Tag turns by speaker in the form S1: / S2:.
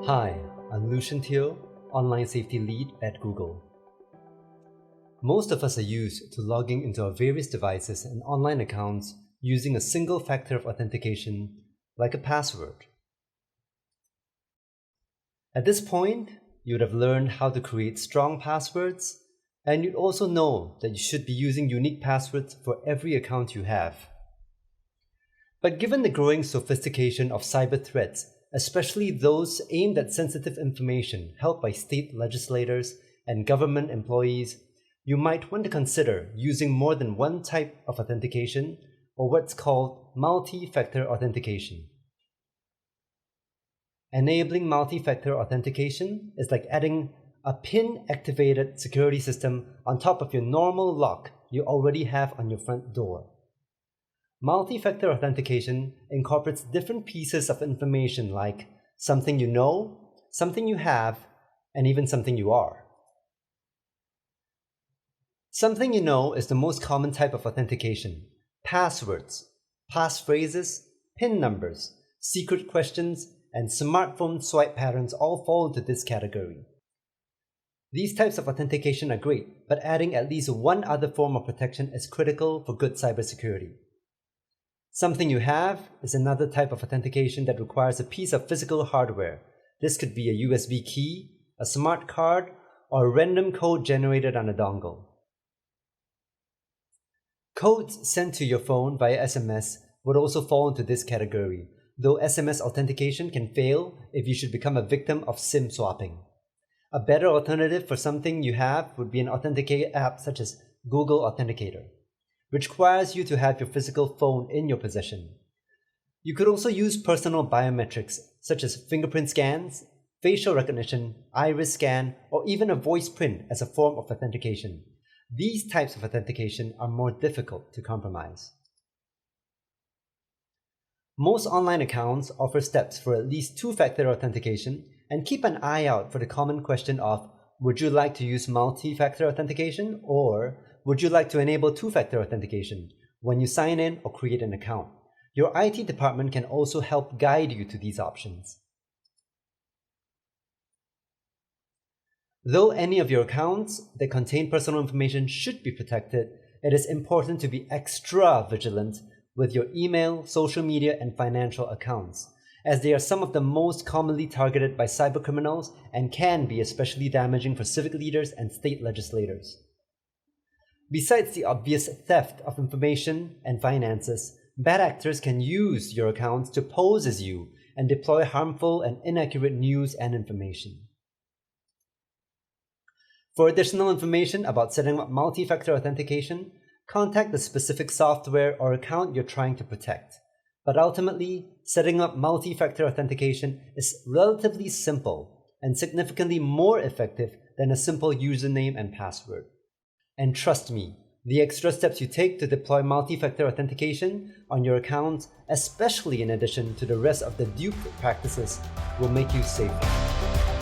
S1: Hi, I'm Lucian Teo, Online Safety Lead at Google. Most of us are used to logging into our various devices and online accounts using a single factor of authentication, like a password. At this point, you would have learned how to create strong passwords, and you'd also know that you should be using unique passwords for every account you have. But given the growing sophistication of cyber threats, especially those aimed at sensitive information held by state legislators and government employees, you might want to consider using more than one type of authentication, or what's called multi-factor authentication. Enabling multi-factor authentication is like adding a PIN-activated security system on top of your normal lock you already have on your front door. Multi-factor authentication incorporates different pieces of information like something you know, something you have, and even something you are. Something you know is the most common type of authentication. Passwords, passphrases, PIN numbers, secret questions, and smartphone swipe patterns all fall into this category. These types of authentication are great, but adding at least one other form of protection is critical for good cybersecurity. Something you have is another type of authentication that requires a piece of physical hardware. This could be a USB key, a smart card, or a random code generated on a dongle. Codes sent to your phone via SMS would also fall into this category, though SMS authentication can fail if you should become a victim of SIM swapping. A better alternative for something you have would be an authenticator app such as Google Authenticator, which requires you to have your physical phone in your possession. You could also use personal biometrics such as fingerprint scans, facial recognition, iris scan, or even a voice print as a form of authentication. These types of authentication are more difficult to compromise. Most online accounts offer steps for at least two-factor authentication, and keep an eye out for the common question of, would you like to use multi-factor authentication, or would you like to enable two-factor authentication when you sign in or create an account? Your IT department can also help guide you to these options. Though any of your accounts that contain personal information should be protected, it is important to be extra vigilant with your email, social media, and financial accounts, as they are some of the most commonly targeted by cybercriminals and can be especially damaging for civic leaders and state legislators. Besides the obvious theft of information and finances, bad actors can use your accounts to pose as you and deploy harmful and inaccurate news and information. For additional information about setting up multi-factor authentication, contact the specific software or account you're trying to protect. But ultimately, setting up multi-factor authentication is relatively simple and significantly more effective than a simple username and password. And trust me, the extra steps you take to deploy multi-factor authentication on your accounts, especially in addition to the rest of the duped practices, will make you safer.